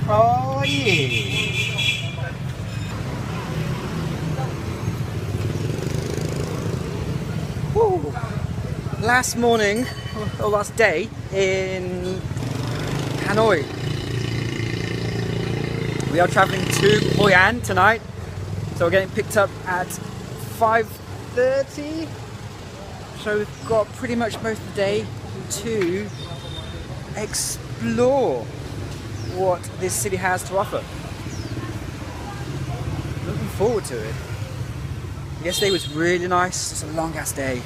Oh yeah. Woo. Last morning, or last day in Hanoi. We are traveling to Hoi An tonight, so we're getting picked up at 5:30. So we've got pretty much most of the day to explore what this city has to offer. Looking forward to it. Yesterday was really nice. It's a long ass day,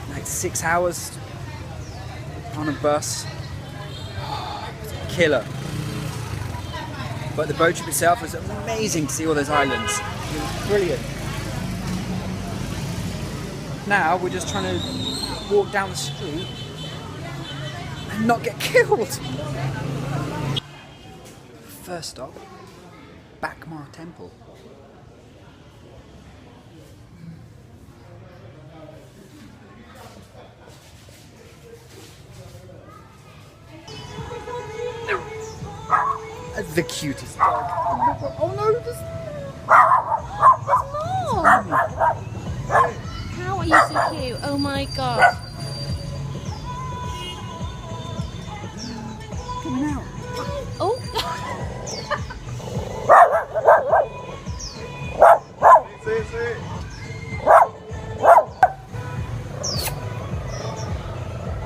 like 6 hours on a bus. Killer. But the boat trip itself was amazing to see all those islands. It was brilliant. Now we're just trying to walk down the street and not get killed. First stop, Bakmar Temple. The cutest dog. Oh no, there's more! How are you so cute? Oh my god. coming out. Oh!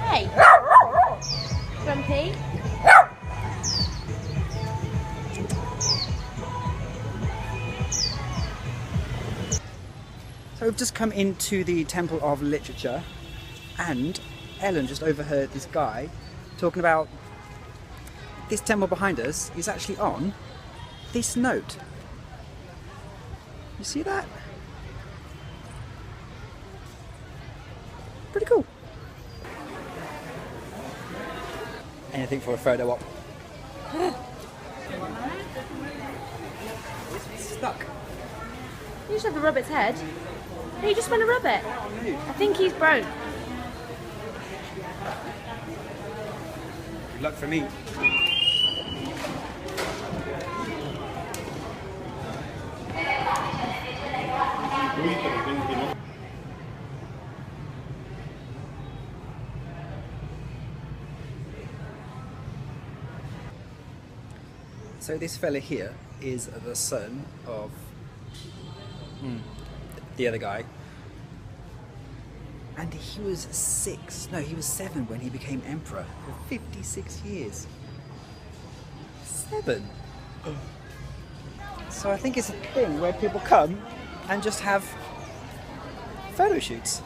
Hey! Grumpy? So we've just come into the Temple of Literature, and Ellen just overheard this guy talking about this temple behind us is actually on this note. You see that? Pretty cool. Anything for a photo op. It's stuck. You just have to rub its head. No, you just want to rub it. I think he's broke. Good luck for me. So this fella here is the son of the other guy, and he was 7 when he became emperor for 56 years. 7. So I think it's a thing where people come and just have photo shoots.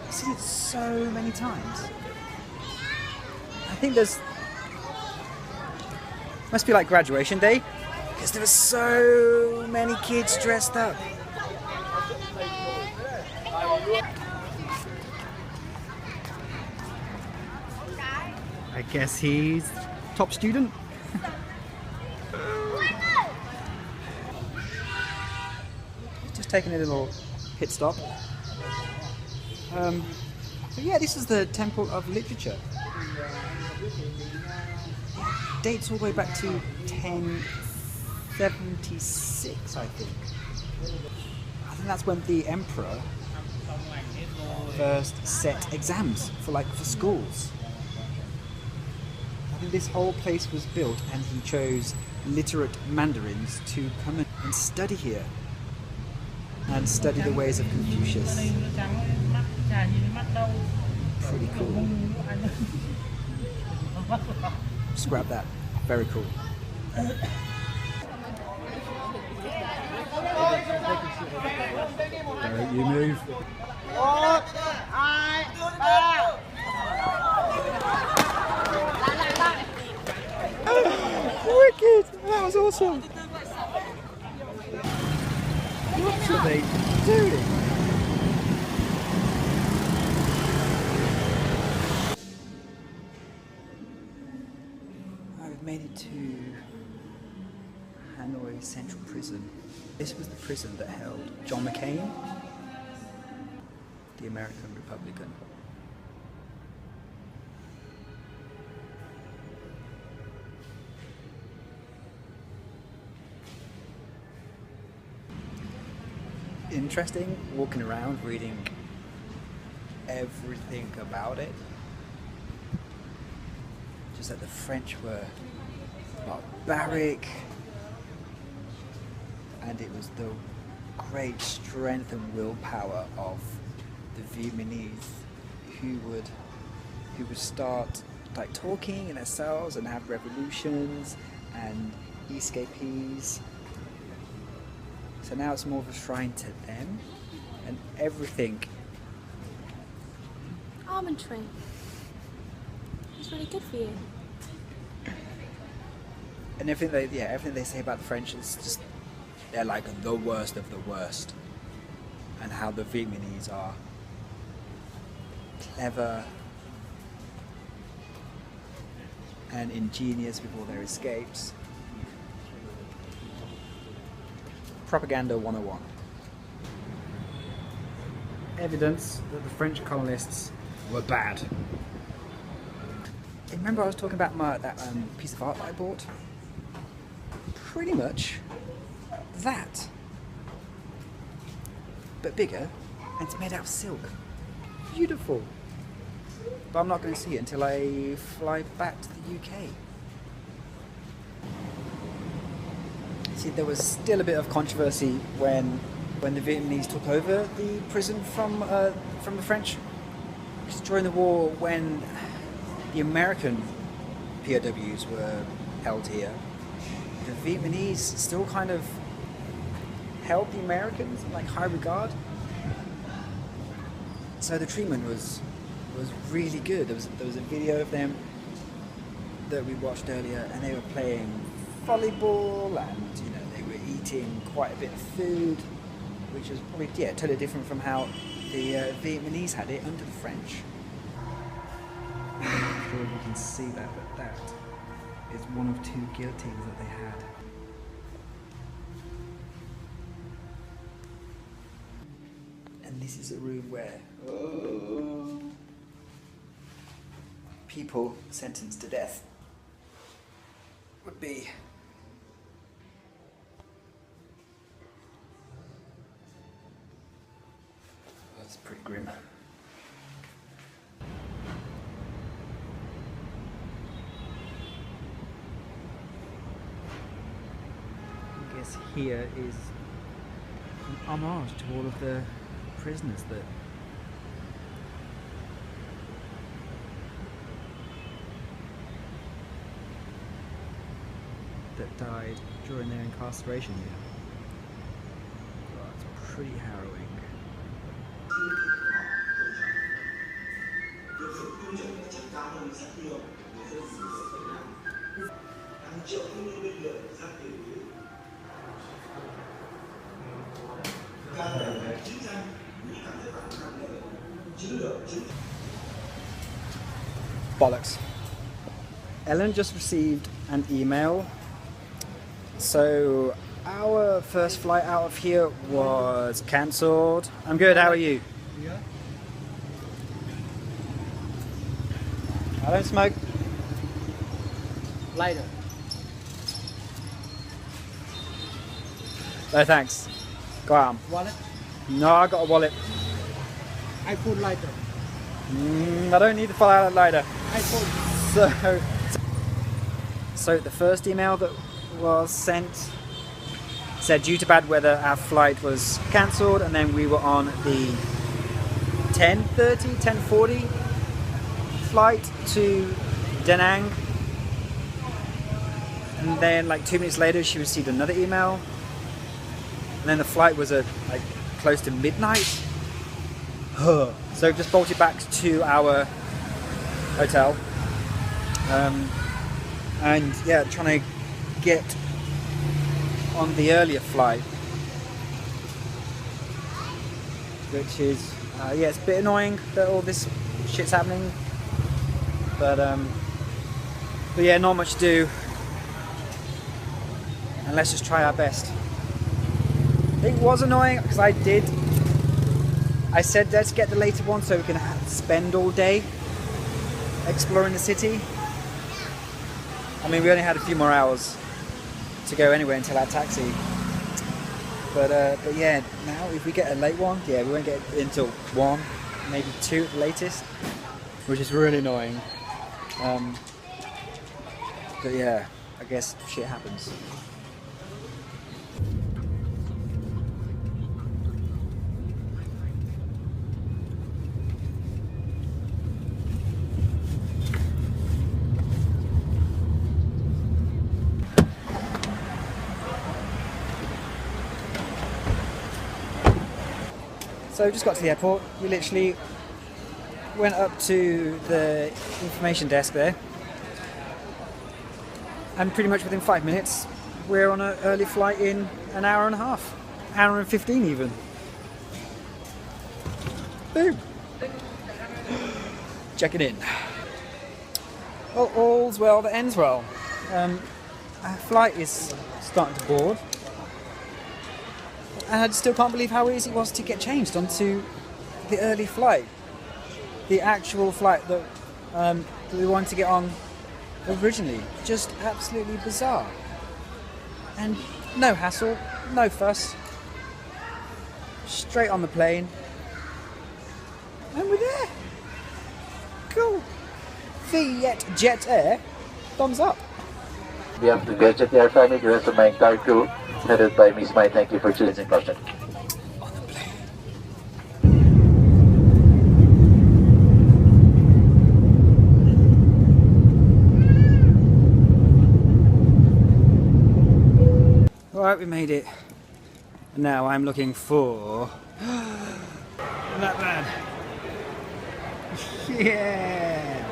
I've seen it so many times. I think must be like graduation day, because there were so many kids dressed up. I guess he's top student. Just taking a little pit stop. So yeah, this is the Temple of Literature. Dates all the way back to 1076, I think. I think that's when the emperor first set exams for schools. I think this whole place was built, and he chose literate mandarins to come and study here and study the ways of Confucius. Pretty cool. Just grab that. Very cool. Don't you move. Wicked! That was awesome! What are they doing? I've made it to Hanoi Central Prison. This was the prison that held John McCain, the American Republican. interesting walking around reading everything about it. Just that the French were barbaric, and it was the great strength and willpower of the Vietnamese who would start like talking in their cells and have revolutions and escapees. So now it's more of a shrine to them, and everything. Almond tree. It's really good for you. And everything they say about the French is just, they're like the worst of the worst. And how the Vietnamese are clever and ingenious with all their escapes. Propaganda 101. Evidence that the French colonists were bad. Remember I was talking about that piece of art that I bought? Pretty much that. But bigger, and it's made out of silk. Beautiful. But I'm not going to see it until I fly back to the UK. See, there was still a bit of controversy when the Vietnamese took over the prison from the French. Because during the war, when the American POWs were held here, the Vietnamese still kind of held the Americans in like high regard. So the treatment was really good. There was a video of them that we watched earlier, and they were playing volleyball, and they were eating quite a bit of food, which was probably totally different from how the Vietnamese had it under the French. I'm not sure if you can see that, but that is one of two guillotines that they had. And this is a room where people sentenced to death would be. That's pretty grim. I guess here is an homage to all of the prisoners that died during their incarceration here. Oh, it's pretty harrowing. Bollocks. Ellen just received an email. So our first flight out of here was cancelled. I'm good, how are you? Yeah. I don't smoke. Lighter. No thanks. Go on. Wallet. No, I got a wallet. iPhone lighter. I don't need to fly out lighter. iPhone. So the first email that was sent said due to bad weather our flight was cancelled, and then we were on the 10:40 flight to Da Nang, and then like 2 minutes later she received another email, and then the flight was at like close to midnight. So just bolted back to our hotel, and yeah, trying to get on the earlier flight, which is yeah, it's a bit annoying that all this shit's happening, but yeah, not much to do, and let's just try our best. It was annoying because I said let's get the later one so we can spend all day exploring the city. I mean, we only had a few more hours to go anyway until our taxi. But yeah, now if we get a late one, yeah, we won't get it until 1, maybe 2 at the latest, which is really annoying. But yeah, I guess shit happens. So we just got to the airport. We literally went up to the information desk there, and pretty much within 5 minutes we're on an early flight in an hour and a half, hour and 15 even. Boom! Checking in. Well, all's well that ends well. Our flight is starting to board. And I still can't believe how easy it was to get changed onto the early flight. The actual flight that we wanted to get on originally. Just absolutely bizarre. And no hassle, no fuss. Straight on the plane. And we're there. Cool. Jet Air, thumbs up. We have to Jet Air family, the rest of my entire crew, headed by Miss Mai. Thank you for choosing caution. On the plane. Alright, we made it. And now I'm looking for that man. Yeah.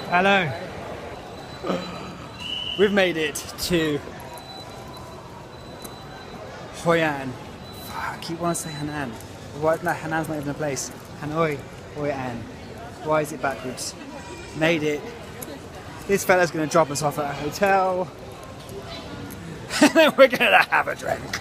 Hello. We've made it to Hoi An. I keep wanting to say Hanan. Why? No, Hanan's not even a place. Hanoi, Hoi An. Why is it backwards? Made it. This fella's going to drop us off at a hotel. And then we're going to have a drink.